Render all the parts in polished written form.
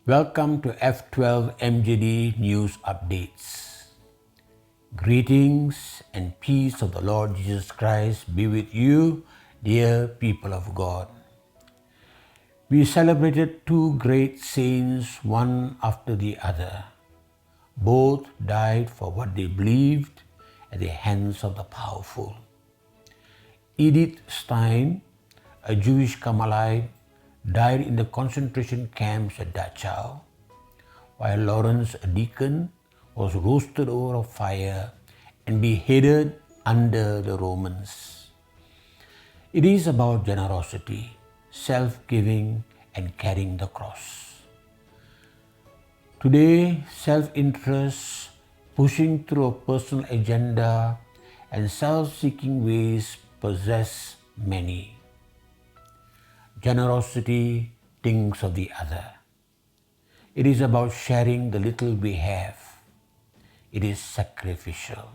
Welcome to F12 MJD News Updates. Greetings and peace of the Lord Jesus Christ be with you, dear people of God. We celebrated two great saints, one after the other. Both died for what they believed at the hands of the powerful. Edith Stein, a Jewish Carmelite, died in the concentration camps at Dachau, while Lawrence, a deacon, was roasted over a fire and beheaded under the Romans. It is about generosity, self-giving, and carrying the cross. Today, self-interest, pushing through a personal agenda, and self-seeking ways possess many. Generosity thinks of the other. It is about sharing the little we have. It is sacrificial.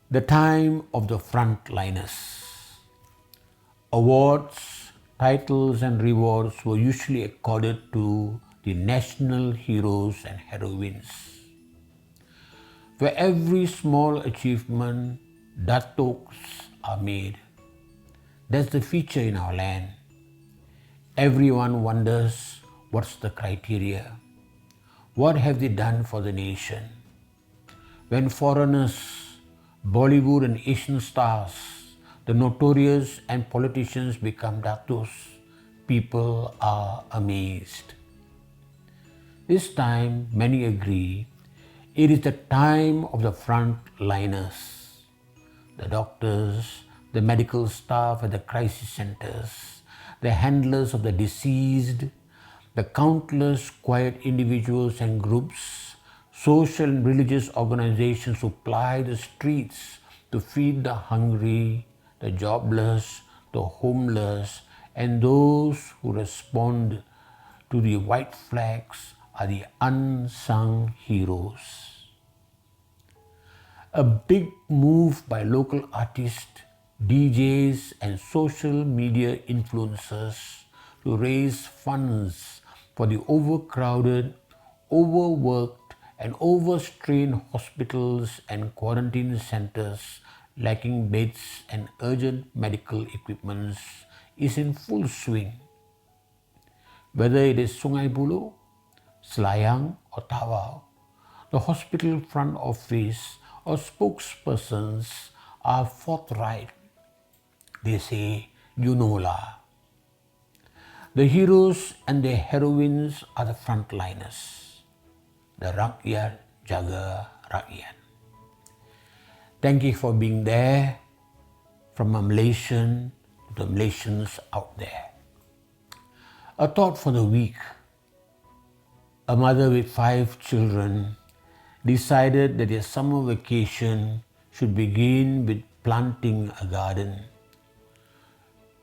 The time of the frontliners. Awards, titles, and rewards were usually accorded to the national heroes and heroines. For every small achievement, datoks are made. That's the feature in our land. Everyone wonders what's the criteria. What have they done for the nation? When foreigners, Bollywood and Asian stars, the notorious and politicians become datos, people are amazed. This time, many agree, it is the time of the frontliners, the doctors, the medical staff at the crisis centers, the handlers of the deceased, the countless quiet individuals and groups, social and religious organizations who ply the streets to feed the hungry, the jobless, the homeless, and those who respond to the white flags are the unsung heroes. A big move by local artists, DJs, and social media influencers to raise funds for the overcrowded, overworked, and overstrained hospitals and quarantine centers lacking beds and urgent medical equipment is in full swing. Whether it is Sungai Buloh, Selayang, or Tawau, the hospital front office or spokespersons are forthright. They say, you know lah. The heroes and the heroines are the frontliners. The rakyat jaga rakyat. Thank you for being there, from a Malaysian to the Malaysians out there. A thought for the week. A mother with 5 children decided that their summer vacation should begin with planting a garden.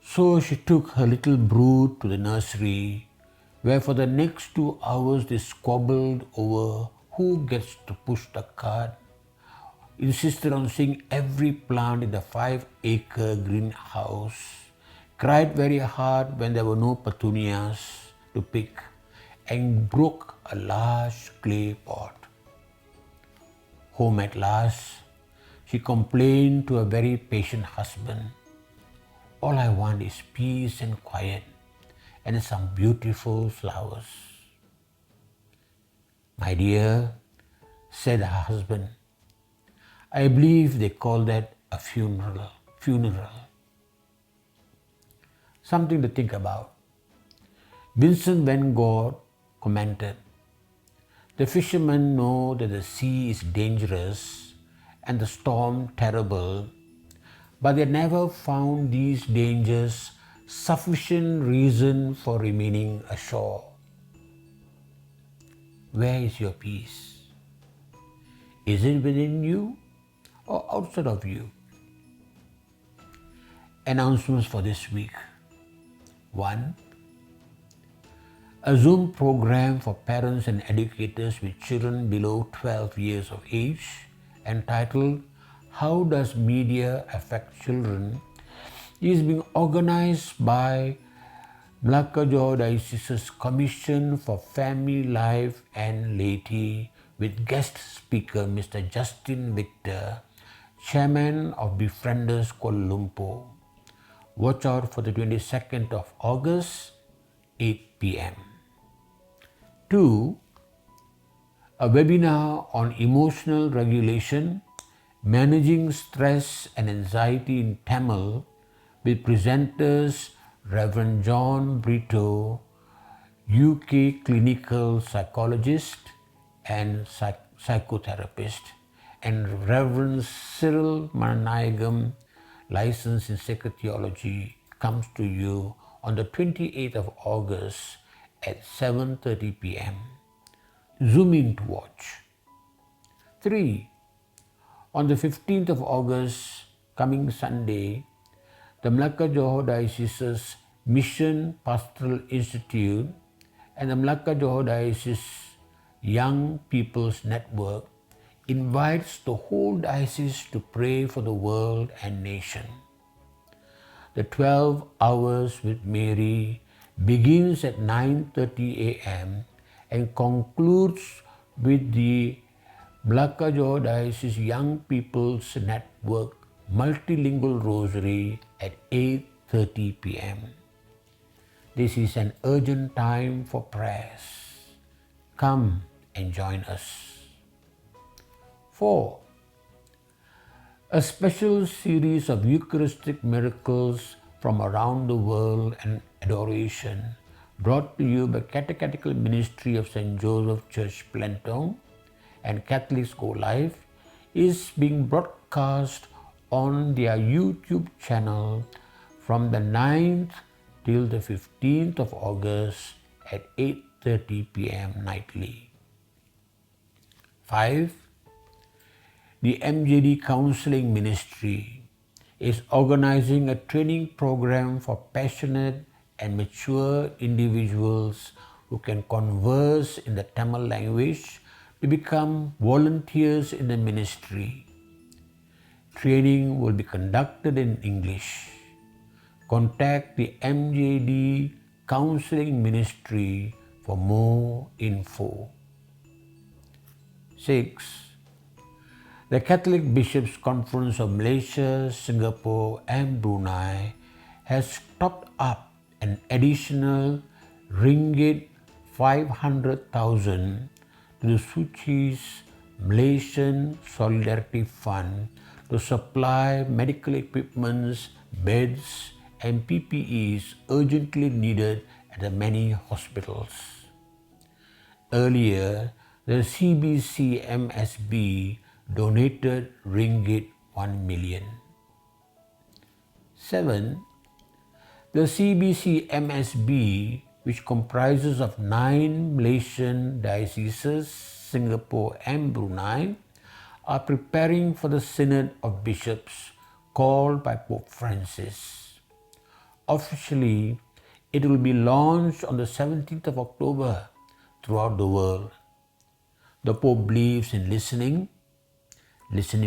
So she took her little brood to the nursery, where for the next 2 hours they squabbled over who gets to push the cart, insisted on seeing every plant in the 5-acre greenhouse, cried very hard when there were no petunias to pick, and broke a large clay pot. Home at last, she complained to a very patient husband, all I want is peace and quiet and some beautiful flowers. My dear, said her husband, I believe they call that a funeral. Something to think about. Vincent van Gogh commented, the fishermen know that the sea is dangerous and the storm terrible, but they never found these dangers sufficient reason for remaining ashore. Where is your peace? Is it within you or outside of you? Announcements for this week. 1. A Zoom program for parents and educators with children below 12 years of age entitled How Does Media Affect Children is being organized by Malacca Johore Diocese's Commission for Family Life and Laity with guest speaker Mr. Justin Victor, Chairman of Befrienders Kuala Lumpur. Watch out for the 22nd of August, 8 p.m. 2. A webinar on emotional regulation, managing stress and anxiety in Tamil with presenters Reverend John Brito, UK clinical psychologist and psychotherapist, and Reverend Cyril Mananayagam, licensed in sacred theology, comes to you on the 28th of August at 7:30 p.m. Zoom in to watch. 3. On the 15th of August, coming Sunday, the Malacca Johore Diocese's Mission Pastoral Institute and the Malacca Johore Diocese Young People's Network invites the whole diocese to pray for the world and nation. The 12 hours with Mary begins at 9:30 a.m. and concludes with the Malacca Johore Diocese Young People's Network Multilingual Rosary at 8:30 p.m. This is an urgent time for prayers. Come and join us. 4. A special series of Eucharistic miracles from around the world and adoration brought to you by Catechetical Ministry of St. Joseph Church Plentong and Catholics Go Live is being broadcast on their YouTube channel from the 9th till the 15th of August at 8:30 p.m. nightly. 5. The MJD Counseling Ministry is organizing a training program for passionate and mature individuals who can converse in the Tamil language to become volunteers in the ministry. Training will be conducted in English. Contact the MJD Counseling Ministry for more info. 6. The Catholic Bishops' Conference of Malaysia, Singapore and Brunei has topped up an additional ringgit 500,000 to the Suci's Malaysian Solidarity Fund to supply medical equipments, beds and PPEs urgently needed at the many hospitals. Earlier, the CBC MSB donated ringgit 1 million. 7. The CBC MSB, which comprises of 9 Malaysian dioceses, Singapore and Brunei, are preparing for the Synod of Bishops called by Pope Francis. Officially, it will be launched on the 17th of October throughout the world. The Pope believes in listening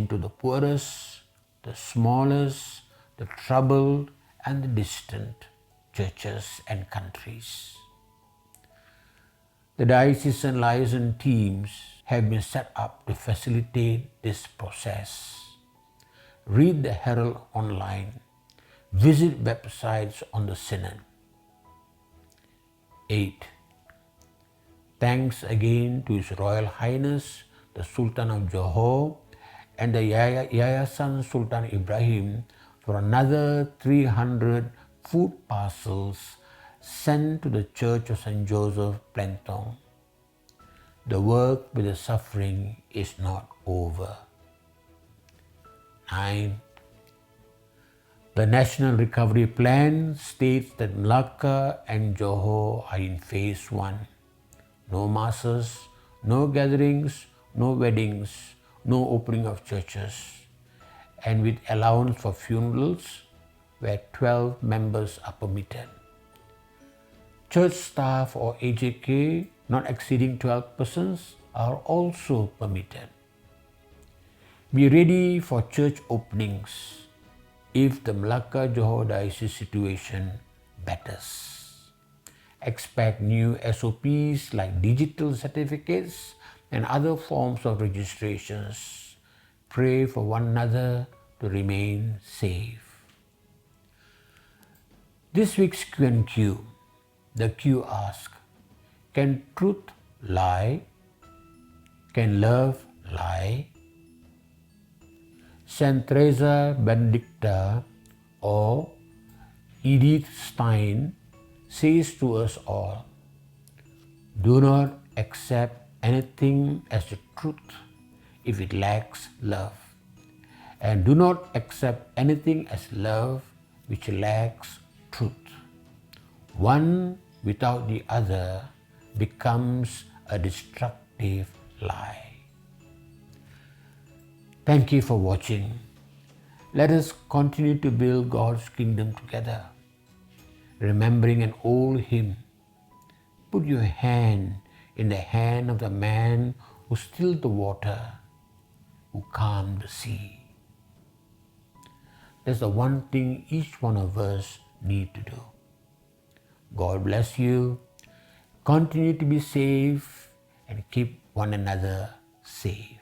to the poorest, the smallest, the troubled and the distant churches and countries. The diocesan liaison teams have been set up to facilitate this process. Read the Herald online. Visit websites on the Synod. 8. Thanks again to His Royal Highness the Sultan of Johore and the Yayasan Sultan Ibrahim for another 300 food parcels sent to the Church of St. Joseph Plentong. The work with the suffering is not over. 9. The National Recovery Plan states that Malacca and Johore are in phase 1. No masses, no gatherings, no weddings, no opening of churches, and with allowance for funerals where 12 members are permitted. Church staff or AJK not exceeding 12 persons are also permitted. Be ready for church openings if the Malacca Johore Diocese situation betters. Expect new SOPs like digital certificates and other forms of registrations. Pray for one another to remain safe. This week's Q&Q. The Q asks, can truth lie? Can love lie? Saint Teresa Benedicta or Edith Stein says to us all, do not accept anything as the truth if it lacks love, and do not accept anything as love which lacks truth. One without the other becomes a destructive lie. Thank you for watching. Let us continue to build God's kingdom together. Remembering an old hymn, put your hand in the hand of the man who stilled the water, who calmed the sea. That's the one thing each one of us need to do. God bless you. Continue to be safe and keep one another safe.